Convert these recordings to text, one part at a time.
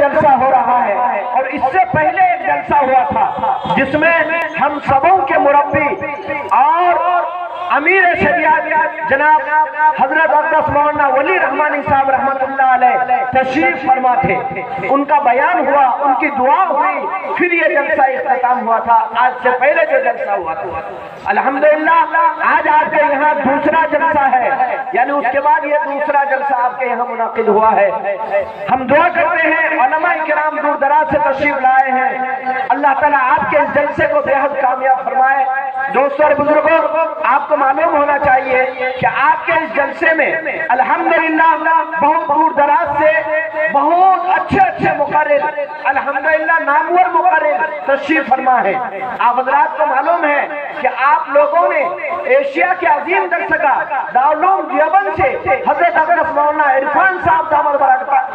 جلسہ ہو رہا ہے اور اس سے پہلے ایک جلسہ ہوا تھا جس میں ہم سبوں کے مربی اور امیر شریعت جناب حضرت اقدس مولانا ولی رحمانی صاحب رحمت اللہ علیہ تشریف فرما تھے. ان کا بیان ہوا, ان کی دعا ہوئی, پھر یہ جلسہ اختتام ہوا تھا آج سے پہلے جو جلسہ ہوا تھا. الحمدللہ آج آپ کے یہاں دوسرا جلسہ ہے, یعنی اس کے بعد یہ دوسرا جلسہ آپ کے یہاں منعقد ہوا ہے. ہم دعا کرتے ہیں علماء کرام دور دراز سے تشریف لائے ہیں, اللہ تعالیٰ آپ کے اس جلسے کو بے حد کامیاب فرمائے. دوستوں اور بزرگوں, آپ کو معلوم ہونا چاہیے کہ آپ کے اس جلسے میں الحمدللہ بہت دور دراز سے بہت اچھے مقرر, الحمدللہ نامور مقرر تشریف فرما ہے. آپ حضرات کو معلوم ہے کہ آپ لوگوں نے ایشیا کے عظیم درسگاہ دارالعلوم دیوبند سے حضرت اقدس مولانا عرفان صاحب دامت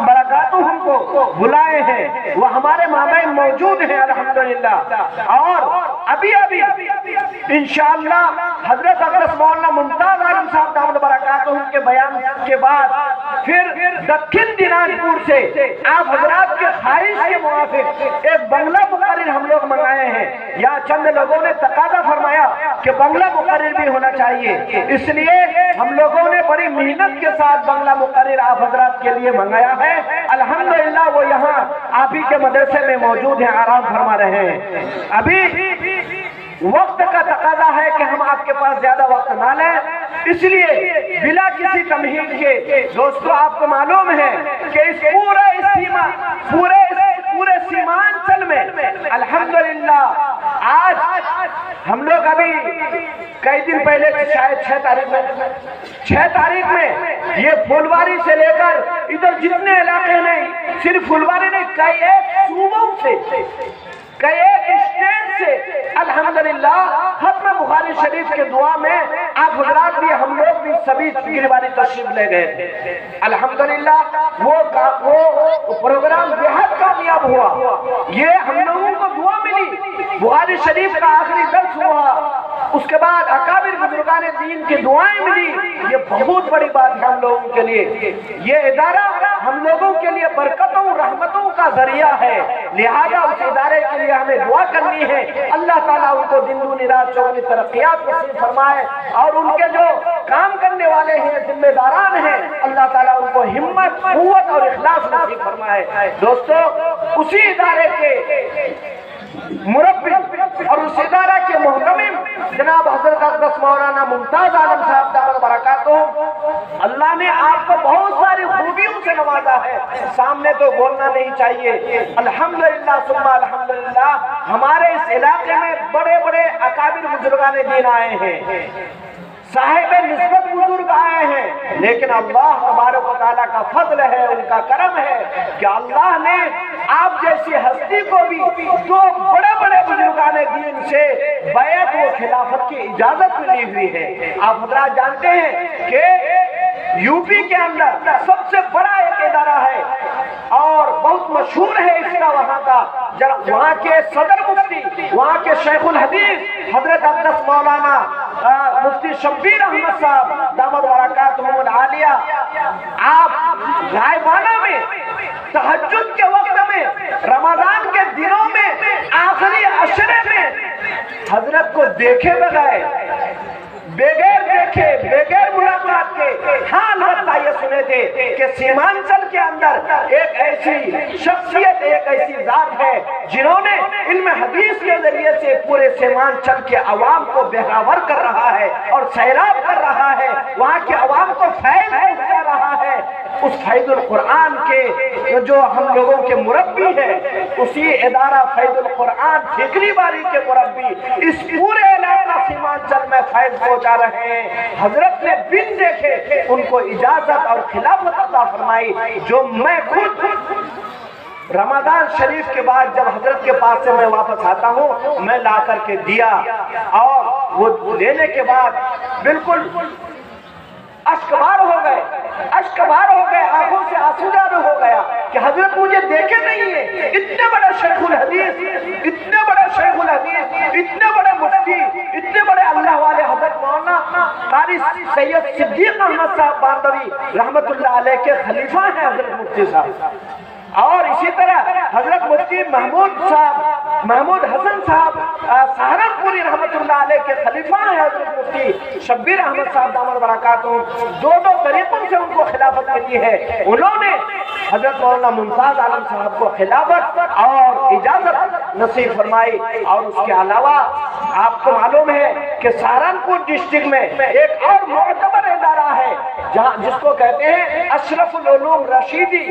برکاتہم کو بلائے ہیں, وہ ہمارے مابین موجود ہیں الحمدللہ. اور ابھی انشاءاللہ حضرت اقدس مولانا ممتاز عالم صاحب دامت برکاتہم کے بیان کے بعد پھر دکن دینار پور سے آپ حضرات کے خواہش کے موافق ایک بنگلہ مقرر ہم لوگ منگائے ہیں. یا چند لوگوں نے تقاضا فرمایا کہ بنگلہ مقرر بھی ہونا چاہیے, اس لیے ہم لوگوں نے بڑی محنت کے ساتھ بنگلہ مقرر آپ حضرات کے لیے منگایا ہے. الحمدللہ وہ یہاں آپ ہی کے مدرسے میں موجود ہیں, آرام فرما رہے ہیں. ابھی وقت کا تقاضا ہے کہ ہم آپ کے پاس زیادہ وقت نہ لیں, اس لیے بلا کسی تمہید کے دوستو آپ کو معلوم ہے کہ اس پورے سیمانچل میں الحمدللہ آج ہم لوگ ابھی کئی دن پہلے شاید 6 تاریخ میں یہ پھولواری سے لے کر ادھر جتنے علاقے نہیں, صرف پھولواری نہیں, کئی ایک صوبوں سے, کئی ایک اسٹیٹ سے الحمدللہ ختم بخاری شریف کے دعا میں آپ حضرات بھی ہم لوگ بھی سبھی گریبانی تشریف لے گئے تھے. الحمدللہ وہ پروگرام بہت کامیاب ہوا. یہ ہم لوگوں کو دعا ملی, بخاری شریف کا آخری درس ہوا, اس کے بعد اکابر بزرگان دین کی دعائیں ملی. یہ بہت بڑی بات ہے ہم لوگوں کے لیے. یہ ادارہ ہم لوگوں کے لیے برکتوں رحمتوں کا ذریعہ ہے, لہذا اس ادارے کے لیے ہمیں دعا کرنی ہے. اللہ تعالیٰ ان کو دن دونی رات چوگنی ترقیات نصیب فرمائے, اور ان کے جو کام کرنے والے ہیں, ذمہ داران ہیں, اللہ تعالیٰ ان کو ہمت, قوت اور اخلاص نصیب فرمائے. دوستو, اسی ادارے کے مربی اور اس ادارہ کے محتمم جناب حضرت اقدس مولانا ممتاز عالم صاحب دامت برکاتہم, اللہ نے آپ کو بہت ساری خوبیوں سے نوازا ہے, سامنے تو بولنا نہیں چاہیے. الحمدللہ ثم الحمدللہ ہمارے اس علاقے میں بڑے بڑے اکابر بزرگان دین آئے ہیں, صاحب نسبت بزرگ آئے ہیں, لیکن اللہ تبارک و تعالیٰ کا فضل ہے, ان کا کرم ہے کہ اللہ نے آپ جیسی ہستی کو بھی دو بڑے بڑے بزرگان دین سے بیعت و خلافت کی اجازت ملی ہوئی ہے. آپ حضرات جانتے ہیں کہ یو پی کے اندر سب سے بڑا ایک ادارہ ہے اور بہت مشہور ہے اس کا, وہاں کے صدر مفتی, وہاں کے شیخ الحدیث حضرت اقدس مولانا مفتی شبیر احمد صاحب دامت برکاتہم العالیہ, آپ غائبانہ میں تہجد کے وقت میں رمضان کے دنوں میں آخری عشرے میں حضرت کو دیکھے بغیر بغیر ملاقات کے ہاں البتہ یہ سنے تھے کہ سیمانچل کے اندر ایک ایسی شخصیت, ایک ایسی ذات ہے جنہوں نے علم حدیث کے ذریعے سے پورے سیمانچل کے عوام کو بہراور کر رہا ہے اور سیراب کر رہا ہے, وہاں کے عوام کو فیض پہنچا رہا ہے. اس فیض القرآن کے جو ہم لوگوں کے مربی ہیں, اسی ادارہ فیض القرآن ٹھیکری باری کے مربی اس پورے علاقہ سیمانچل میں فیض پہنچا رہے ہیں. حضرت نے بن دیکھے ان کو اجازت اور خلافت عطا فرمائی, جو میں خود رمضان شریف کے بعد جب حضرت کے پاس سے میں واپس آتا ہوں, میں لا کر کے دیا, اور وہ لینے کے بعد بالکل اشکبار ہو گئے, آنکھوں سے آنسو جاری ہو گیا کہ حضرت مجھے دیکھے نہیں ہے. اتنے بڑے شیخ الحدیث, اتنے بڑے مفتی, اتنے بڑے اللہ والے حضرت مولانا قاری سید صدیق احمد صاحب باندوی رحمت اللہ علیہ کے خلیفہ ہیں حضرت مفتی صاحب. اور اسی طرح حضرت مفتی محمود حسن صاحب سہارنپوری رحمت اللہ علیہ کے خلیفہ ہیں حضرت مفتی شبیر احمد صاحب دامت برکاتہم، دو طریقوں سے ان کو خلافت ملی ہے۔ انہوں نے حضرت مولانا ممتاز عالم صاحب کو خلافت اور اجازت نصیب فرمائی، اور اس کے علاوہ آپ کو معلوم ہے کہ سہارنپور ڈسٹرکٹ میں ایک اور معتبر ادارہ ہے جس کو کہتے ہیں اشرف العلوم رشیدی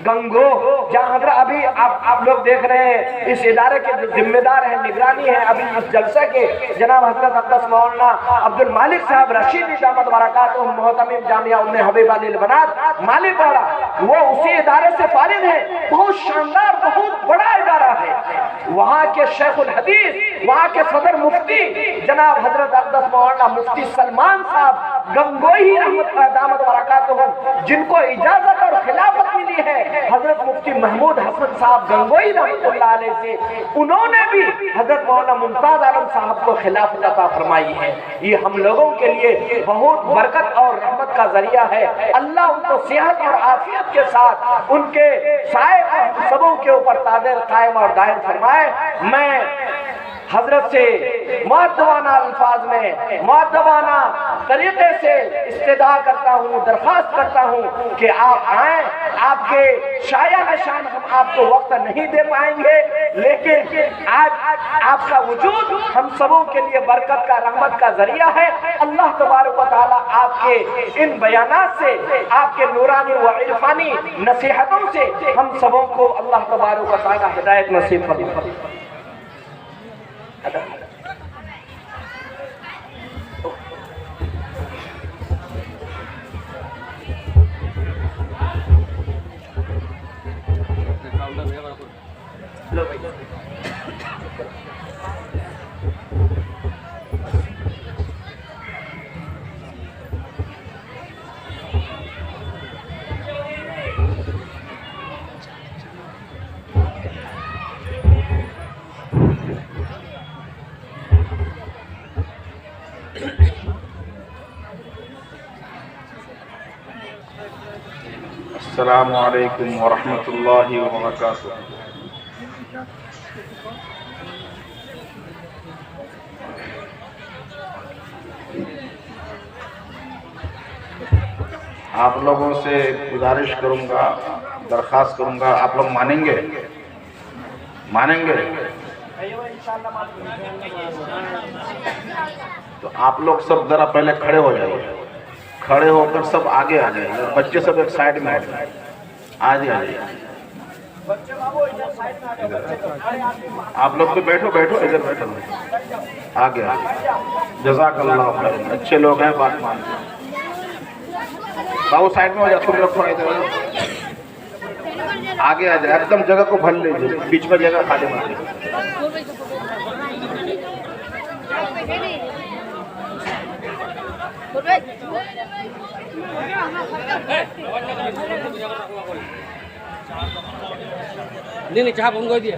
گنگو، جہاں حضرت ابھی آپ لوگ دیکھ رہے ہیں اس ادارے کے جو ذمہ دار ہیں، نگرانی ہے ابھی اس جلسے کے، جناب حضرت اقدس مولانا عبد المالک صاحب رشیدی دامت برکاتہم محتمم جامعہ ام حبیبہ للبنات مالک والا، وہ اسی ادارے سے فارغ ہے۔ بہت شاندار، بہت بڑا ادارہ ہے۔ وہاں کے شیخ الحدیث، وہاں کے صدر مفتی جناب حضرت اقدس مولانا مفتی سلمان صاحب گنگوئی رحمت دامت برکاتہم، جن کو اجازت اور خلافت ملی ہے حضرت مفتی محمود حسن صاحب گنگوئی رحمت اللہ علیہ سے، انہوں نے بھی حضرت مولانا ممتاز عالم صاحب کو خلافت عطا فرمائی ہے۔ یہ ہم لوگوں کے لیے بہت برکت اور رحمت کا ذریعہ ہے۔ اللہ ان کو صحت اور عافیت کے ساتھ ان کے سائے اور سبوں کے اوپر قادر قائم اور دائم فرمائے۔ میں حضرت سے مؤدبانہ الفاظ میں، مؤدبانہ طریقے سے استدعا کرتا ہوں، درخواست کرتا ہوں کہ آپ آئیں۔ آپ کے شایع نشان ہم آپ کو وقت نہیں دے پائیں گے، لیکن آج آپ کا وجود ہم سبوں کے لیے برکت کا، رحمت کا ذریعہ ہے۔ اللہ تبارک و تعالی آپ کے ان بیانات سے، آپ کے نورانی و عرفانی نصیحتوں سے ہم سبوں کو اللہ تبارک و تعالی ہدایت نصیب فرمائے۔ السلام علیکم ورحمۃ اللہ وبرکاتہ۔ آپ لوگوں سے گزارش کروں گا، درخواست کروں گا، آپ لوگ مانیں گے؟ تو آپ لوگ سب ذرا پہلے کھڑے ہو جائیے، کھڑے ہو کر سب آگے آ جائیے، بچے سب ایک سائڈ میں آ جائیے۔ آپ لوگ بھی بیٹھو ادھر بیٹھو، آگے جزاک اللہ خیر، اچھے لوگ ہیں، بات مانتے ہیں۔ بابو سائڈ میں ہو جائے، تم لوگ تھوڑا ادھر آگے آ جائے، ایک دم جگہ کو بھر لیجیے، بیچ میں جگہ خالی مت لیجیے۔ نہیں چاہ بن گئی دیا،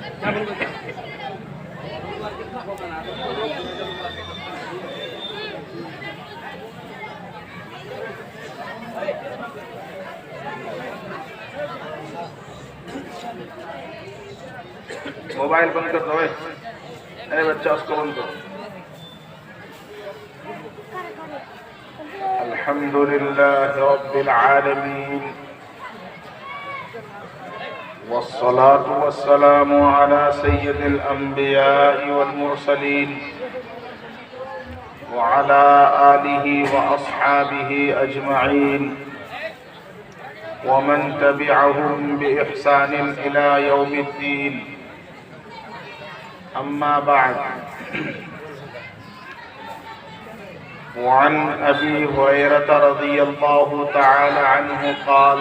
موبائل بند کر دو، اے بچہ اس کو بند کرو۔ الحمد للہ رب العالمین والصلاة والسلام على سید الانبیاء والمرسلین وعلى آلہ واصحابہ اجمعین ومن تبعهم بإحسان إلى يوم الدين، أما بعد، وعن أبي هريرة رضي الله تعالى عنه قال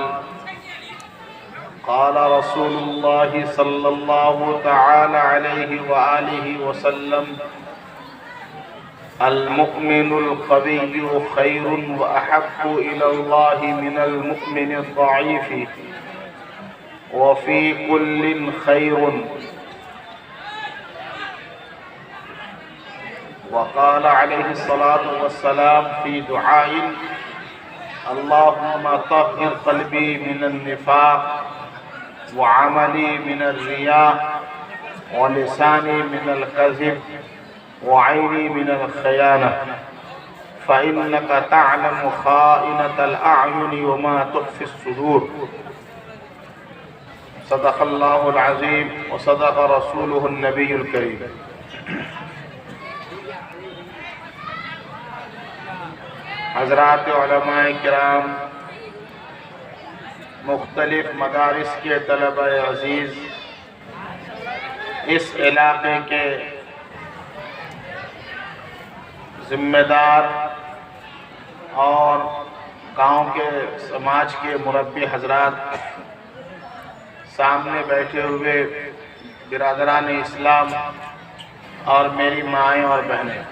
قال رسول الله صلى الله تعالى عليه وآله وسلم: المؤمن القوي خير وأحب إلى الله من المؤمن الضعيف، وفي كل خير. وقال عليه الصلاة والسلام في دعاء: اللهم طهر قلبي من النفاق وعملي من الرياء ولساني من الكذب وعيني من الخيانة فإنك تعلم خائنة الأعين وما تخفي الصدور صدق الله العظيم وصدق رسوله النبي الكريم. حضرات علماء کرام، مختلف مدارس کے طلبہ عزیز، اس علاقے کے ذمہ دار اور گاؤں کے سماج کے مربی حضرات، سامنے بیٹھے ہوئے برادران اسلام اور میری مائیں اور بہنیں،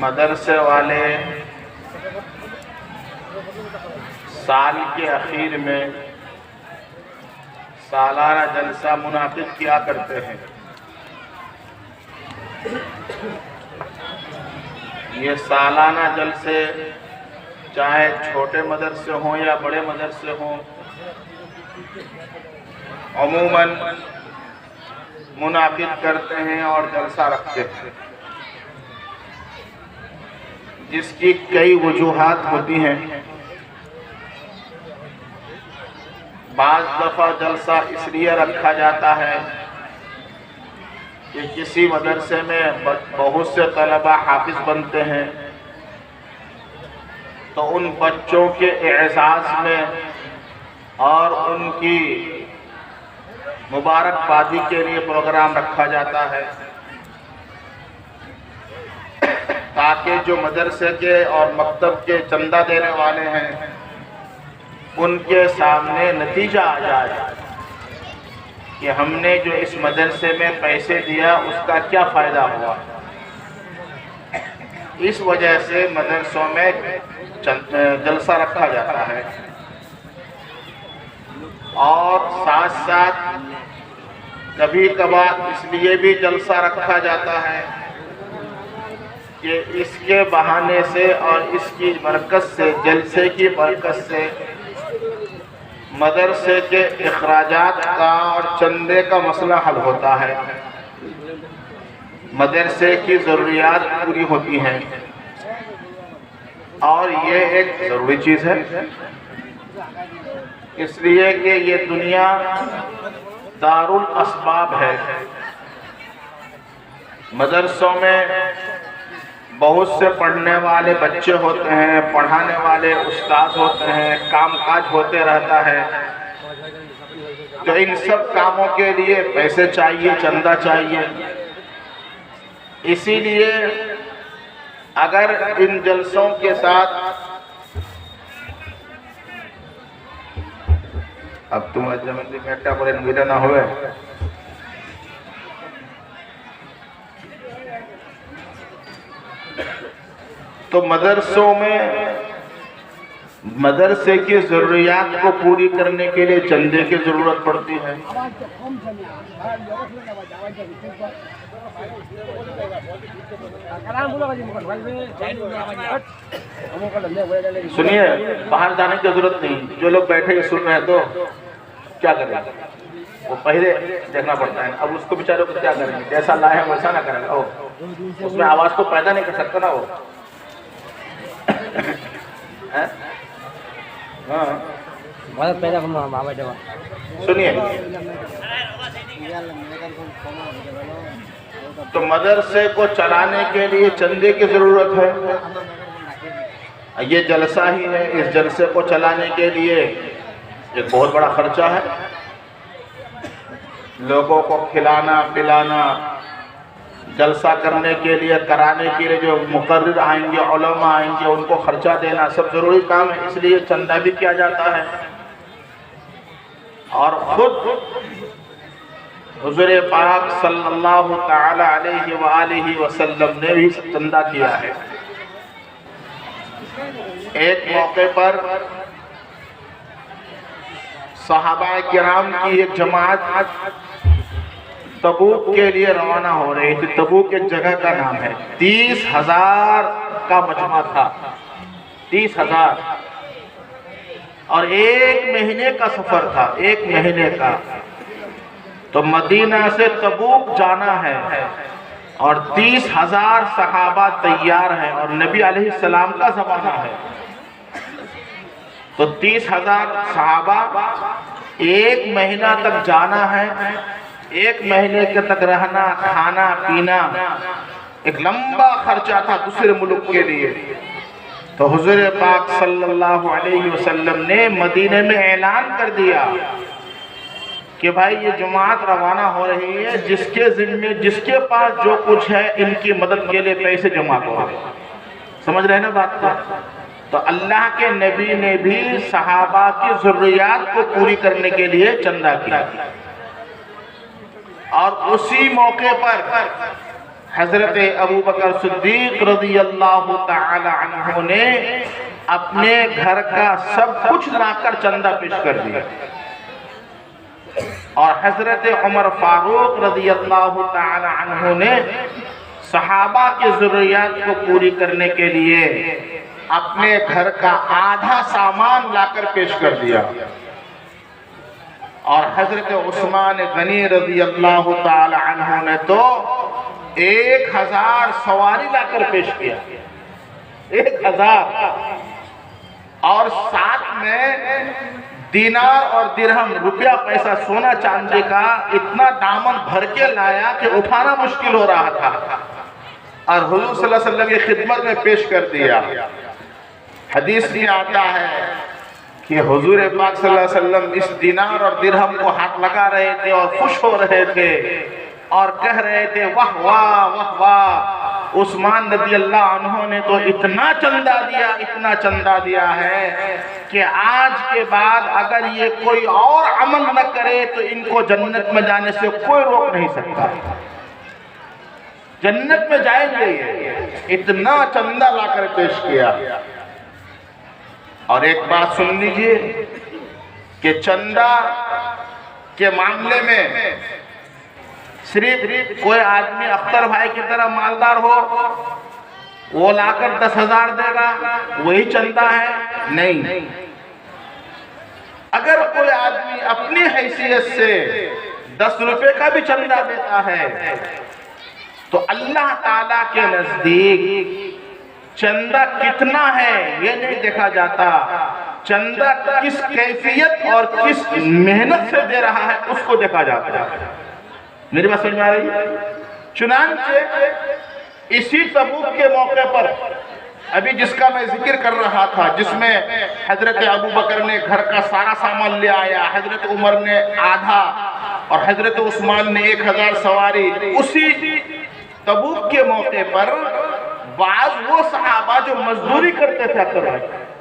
مدرسے والے سال کے اخیر میں سالانہ جلسہ منعقد کیا کرتے ہیں۔ یہ سالانہ جلسے چاہے چھوٹے مدرسے ہوں یا بڑے مدرسے ہوں، عموماً منعقد کرتے ہیں اور جلسہ رکھتے ہیں، جس کی کئی وجوہات ہوتی ہیں۔ بعض دفعہ جلسہ اس لیے رکھا جاتا ہے کہ کسی مدرسے میں بہت سے طلبہ حافظ بنتے ہیں، تو ان بچوں کے اعزاز میں اور ان کی مبارکبادی کے لیے پروگرام رکھا جاتا ہے، تاکہ جو مدرسے کے اور مکتب کے چندہ دینے والے ہیں ان کے سامنے نتیجہ آ جائے کہ ہم نے جو اس مدرسے میں پیسے دیا اس کا کیا فائدہ ہوا۔ اس وجہ سے مدرسوں میں جلسہ رکھا جاتا ہے، اور ساتھ ساتھ کبھی کبھار اس لیے بھی جلسہ رکھا جاتا ہے کہ اس کے بہانے سے اور اس کی برکت سے، جلسے کی برکت سے مدرسے کے اخراجات کا اور چندے کا مسئلہ حل ہوتا ہے، مدرسے کی ضروریات پوری ہوتی ہیں، اور یہ ایک ضروری چیز ہے، اس لیے کہ یہ دنیا دار الاسباب ہے۔ مدرسوں میں بہت سے پڑھنے والے بچے ہوتے ہیں، پڑھانے والے استاد ہوتے ہیں، کام کاج ہوتے رہتا ہے، تو ان سب کاموں کے لیے پیسے چاہیے، چندہ چاہیے۔ اسی لیے اگر ان جلسوں کے ساتھ اب تم جمندی میٹا پر انگیدہ نہ ہوئے، تو مدرسوں میں مدرسے کی ضروریات کو پوری کرنے کے لیے چندے کی ضرورت پڑتی ہے۔ سنیے، باہر جانے کی ضرورت نہیں، جو لوگ بیٹھے سن رہے ہیں تو کیا کریں، وہ پہلے دیکھنا پڑتا ہے۔ اب اس کو بیچاروں کو کیا کریں گے، جیسا لائے ہیں ویسا نہ کریں گے، اس میں آواز کو پیدا نہیں کر سکتا نا وہ۔ سنیے، تو مدرسے کو چلانے کے لیے چندے کی ضرورت ہے۔ یہ جلسہ ہی ہے، اس جلسے کو چلانے کے لیے ایک بہت بڑا خرچہ ہے۔ لوگوں کو کھلانا پلانا، جلسہ کرنے کے لیے کرانے کے لیے جو مقرر آئیں گے، علماء آئیں گے، ان کو خرچہ دینا سب ضروری کام ہے، اس لیے چندہ بھی کیا جاتا ہے۔ اور خود حضور پاک صلی اللہ تعالی علیہ وآلہ وسلم نے بھی چندہ کیا ہے۔ ایک موقع پر صحابہ کرام کی ایک جماعت تبوک کے لیے روانہ ہو رہی تھی۔ تبوک ایک جگہ کا نام ہے، 30,000 کا مجمع تھا، 30,000۔ اور 1 مہینے کا سفر تھا، 1 مہینے کا۔ تو مدینہ سے تبوک جانا ہے اور 30,000 صحابہ تیار ہیں اور نبی علیہ السلام کا زمانہ ہے۔ تو 30,000 صحابہ 1 مہینہ تک جانا ہے، 1 مہینے کے تک رہنا، کھانا پینا، ایک لمبا خرچہ تھا دوسرے ملک کے لیے۔ تو حضور پاک صلی اللہ علیہ وسلم نے مدینے میں اعلان کر دیا کہ بھائی یہ جماعت روانہ ہو رہی ہے، جس کے ذمے جس کے پاس جو کچھ ہے ان کی مدد کے لیے پیسے جمع کرو۔ سمجھ رہے ہیں نا بات کو؟ تو اللہ کے نبی نے بھی صحابہ کی ضروریات کو پوری کرنے کے لیے چندہ کیا، اور اسی موقع پر حضرت ابوبکر صدیق رضی اللہ تعالی عنہ نے اپنے گھر کا سب کچھ لا کر چندہ پیش کر دیا، اور حضرت عمر فاروق رضی اللہ تعالی عنہ نے صحابہ کی ضروریات کو پوری کرنے کے لیے اپنے گھر کا آدھا سامان لا کر پیش کر دیا، اور حضرت عثمان غنی رضی اللہ تعالی عنہ نے تو 1000 سواری لا کر پیش کیا، 1000، اور ساتھ میں دینار اور درہم، روپیہ پیسہ سونا چاندی کا اتنا دامن بھر کے لایا کہ اٹھانا مشکل ہو رہا تھا، اور حضور صلی اللہ علیہ وسلم کی خدمت میں پیش کر دیا۔ حدیث میں آتا ہے کہ حضور پاک صلی اللہ علیہ وسلم اس دینار اور درہم کو ہاتھ لگا رہے تھے اور خوش ہو رہے تھے اور کہہ رہے تھے واہ واہ واہ واہ، عثمان رضی اللہ عنہ نے تو اتنا چندہ دیا، اتنا چندہ دیا ہے کہ آج کے بعد اگر یہ کوئی اور عمل نہ کرے تو ان کو جنت میں جانے سے کوئی روک نہیں سکتا، جنت میں جائیں گے یہ، اتنا چندہ لا کر پیش کیا۔ اور ایک بات سن لیجئے کہ چندہ کے معاملے میں صرف کوئی آدمی اختر بھائی کی طرح مالدار ہو وہ لا کر 10,000 دے گا وہی چندہ ہے، نہیں، اگر کوئی آدمی اپنی حیثیت سے 10 روپے کا بھی چندہ دیتا ہے تو اللہ تعالیٰ کے نزدیک چندہ کتنا ہے یہ نہیں دیکھا جاتا، چندہ کس کیفیت اور کس محنت سے دے رہا ہے اس کو دیکھا جاتا ہے۔ میری بات سمجھ میں آ رہی ہے؟ چنانچہ اسی تبوک کے موقع پر ابھی جس کا میں ذکر کر رہا تھا، جس میں حضرت ابوبکر نے گھر کا سارا سامان لے آیا، حضرت عمر نے آدھا اور حضرت عثمان نے 1000 سواری، اسی تبوک کے موقع پر بعض وہ صحابہ جو مزدوری کرتے تھے، اکثر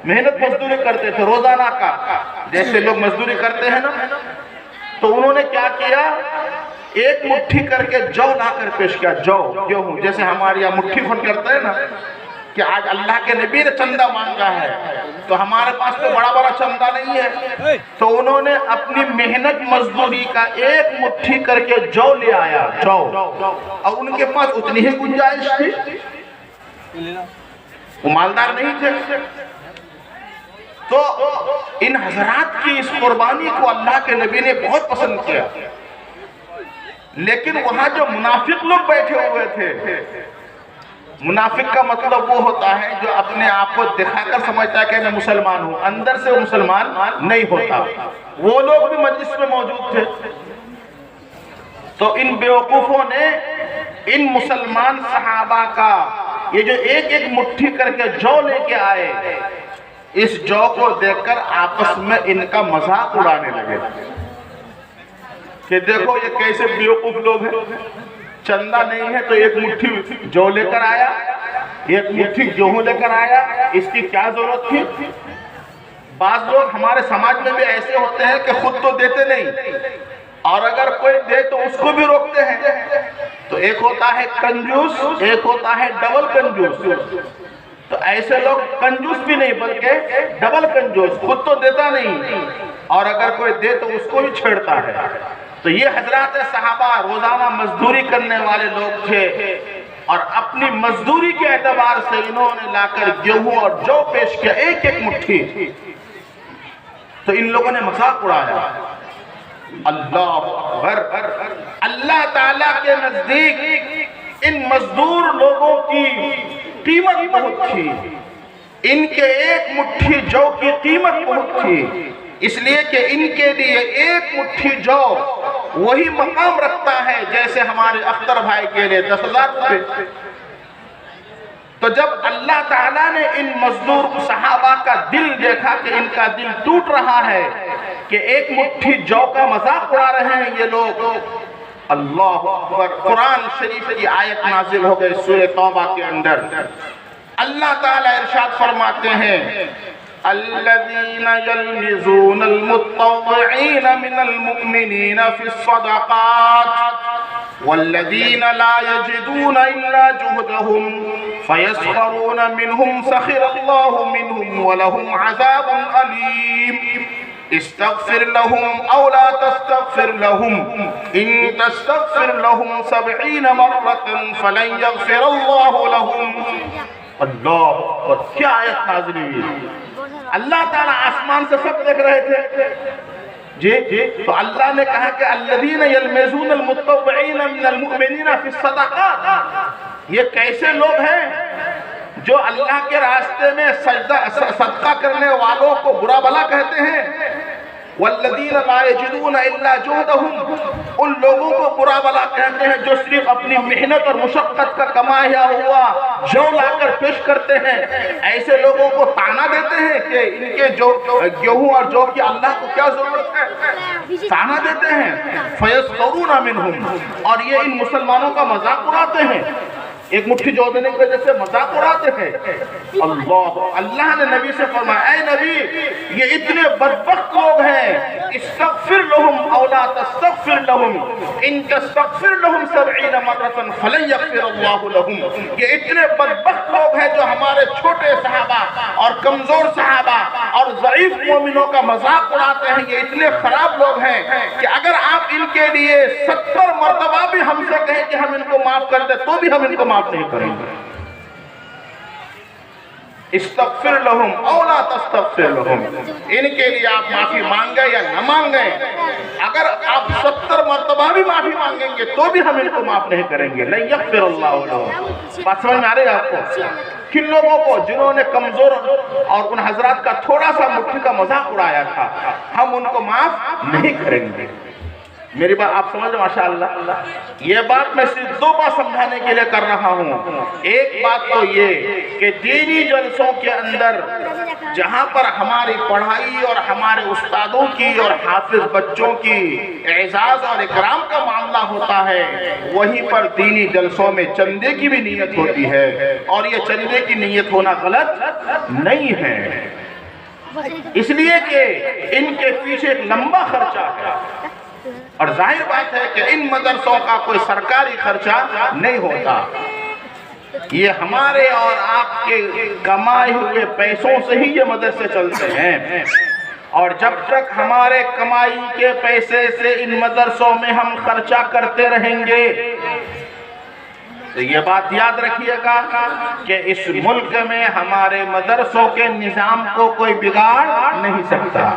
محنت مزدوری کرتے تھے روزانہ کا، جیسے لوگ مزدوری کرتے ہیں نا، تو انہوں نے کیا کیا، ایک مٹھی کر کے جو لا کر پیش کیا، جو گیہوں، جیسے ہمارے یہاں مٹھی پھن کرتے ہیں نا، کہ آج اللہ کے نبی نے چندہ مانگا ہے تو ہمارے پاس تو بڑا بڑا چندہ نہیں ہے، تو انہوں نے اپنی محنت مزدوری کا ایک مٹھی کر کے جو لے آیا، جو، اور ان کے پاس اتنی ہی گنجائش تھی، وہ مالدار نہیں تھے۔ تو ان حضرات کی اس قربانی کو اللہ کے نبی نے بہت پسند کیا، لیکن وہاں جو منافق لوگ بیٹھے ہوئے تھے، منافق کا مطلب وہ ہوتا ہے جو اپنے آپ کو دکھا کر سمجھتا ہے کہ میں مسلمان ہوں، اندر سے وہ مسلمان نہیں ہوتا، وہ لوگ بھی مجلس میں موجود تھے۔ تو ان بیوقوفوں نے ان مسلمان صحابہ کا یہ جو ایک ایک مٹھی کر کے جو لے کے آئے، اس جو کو دیکھ کر آپس میں ان کا مذاق اڑانے لگے کہ دیکھو یہ کیسے بیوقوف لوگ ہیں، چندہ نہیں ہے تو ایک مٹھی جو لے کر آیا، ایک مٹھی گیہوں لے کر آیا، اس کی کیا ضرورت تھی؟ بعض لوگ ہمارے سماج میں بھی ایسے ہوتے ہیں کہ خود تو دیتے نہیں، اور اگر کوئی دے تو اس کو بھی روکتے ہیں۔ تو ایک ہوتا ہے کنجوس، ایک ہوتا ہے ڈبل کنجوس۔ تو ایسے لوگ کنجوس بھی نہیں بلکہ ڈبل کنجوس، خود تو دیتا نہیں اور اگر کوئی دے تو اس کو بھی چھیڑتا ہے۔ تو یہ حضرات صحابہ روزانہ مزدوری کرنے والے لوگ تھے، اور اپنی مزدوری کے اعتبار سے انہوں نے لا کر گیہوں اور جو پیش کیا، ایک ایک مٹھی۔ تو ان لوگوں نے مذاق اڑایا. اللہ اکبر. اللہ تعالیٰ کے نزدیک ان مزدور لوگوں کی قیمت بہت تھی. ان کے ایک مٹھی جو کی قیمت بہت تھی، اس لیے کہ ان کے لیے ایک مٹھی جو وہی مقام رکھتا ہے جیسے ہمارے اختر بھائی کے لیے 10,000 روپے. تو جب اللہ تعالیٰ نے ان مزدور صحابہ کا دل دیکھا کہ ان کا دل ٹوٹ رہا ہے کہ ایک مٹھی جو کا مذاق اڑا رہے ہیں یہ لوگ، اللہ اکبر. قرآن شریف کی آیت نازل ہو گئی سورہ توبہ کے اندر. اللہ تعالیٰ ارشاد فرماتے ہیں الذین یلمزون المتطوعین من المؤمنین فی الصدقات والذین لا یجدون الا جہدهم فیسخرون منهم سخر اللہ منهم ولهم عذاب علیم استغفر لهم او لا تستغفر لهم ان تستغفر لهم 70 مرة فلن يغفر الله لهم. اللہ اور کیا آیت نازل ہوئی. اللہ تعالیٰ آسمان سے سب دیکھ رہے تھے جی. تو اللہ نے کہا کہ الذین یلمزون المتطوعین من المؤمنین فی الصدقات، یہ کیسے لوگ ہیں جو اللہ کے راستے میں صدقہ کرنے والوں کو برا بھلا کہتے ہیں. والذین لا یجدون الا جہدهم، ان لوگوں کو برا بھلا کہتے ہیں جو صرف اپنی محنت اور مشقت کا کمایا ہوا جو لا کر پیش کرتے ہیں. ایسے لوگوں کو طعنہ دیتے ہیں کہ ان کے جو گیہوں اور جو کی اللہ کو کیا ضرورت ہے، طعنہ دیتے ہیں. فیسخرون منهم، اور یہ ان مسلمانوں کا مذاق اڑاتے ہیں، ایک مٹھی جو دینے کی وجہ سے مذاق اڑاتے ہیں. اللہ نے نبی سے فرمایا اے نبی یہ اتنے بدبخت لوگ ہیں، استغفر لهم او لا تستغفر لهم ان تستغفر لهم 70 مرة فلن يغفر الله لهم. یہ اتنے بدبخت لوگ ہیں جو ہمارے چھوٹے صحابہ اور کمزور صحابہ اور ضعیف مومنوں کا مذاق اڑاتے ہیں. یہ اتنے خراب لوگ ہیں کہ اگر آپ ان کے لیے 70 مرتبہ بھی ہم سے کہیں کہ ہم ان کو معاف کر دیں تو بھی ہم ان کو معاف نہیں کریں گے. استغفر لهم او لا تستغفر لهم، ان کے لیے آپ معافی مانگیں یا نہ مانگیں، اگر آپ 70 مرتبہ بھی معافی مانگیں گے تو بھی ہم ان کو معاف نہیں کریں گے. لن یغفر اللہ لهم. بات سمجھ میں آ رہی ہے آپ کو؟ کن لوگوں کو؟ جنہوں نے کمزور اور ان حضرات کا تھوڑا سا مٹھی کا مذاق اڑایا تھا، ہم ان کو معاف نہیں کریں گے. میری بات آپ سمجھ ماشاءاللہ. یہ بات میں صرف 2 بات سمجھانے کے لیے کر رہا ہوں. ایک بات تو یہ کہ دینی جلسوں کے اندر جہاں پر ہماری پڑھائی اور ہمارے استادوں کی اور حافظ بچوں کی اعزاز اور اکرام کا معاملہ ہوتا ہے، وہیں پر دینی جلسوں میں چندے کی بھی نیت ہوتی ہے، اور یہ چندے کی نیت ہونا غلط نہیں ہے، اس لیے کہ ان کے پیچھے ایک لمبا خرچہ ہے. اور ظاہر بات ہے کہ ان مدرسوں کا کوئی سرکاری خرچہ نہیں ہوتا، یہ ہمارے اور آپ کے کمائے ہوئے پیسوں سے ہی یہ مدرسے چلتے ہیں. اور جب تک ہمارے کمائی کے پیسے سے ان مدرسوں میں ہم خرچہ کرتے رہیں گے تو یہ بات یاد رکھیے گا کہ اس ملک میں ہمارے مدرسوں کے نظام کو کوئی بگاڑ نہیں سکتا.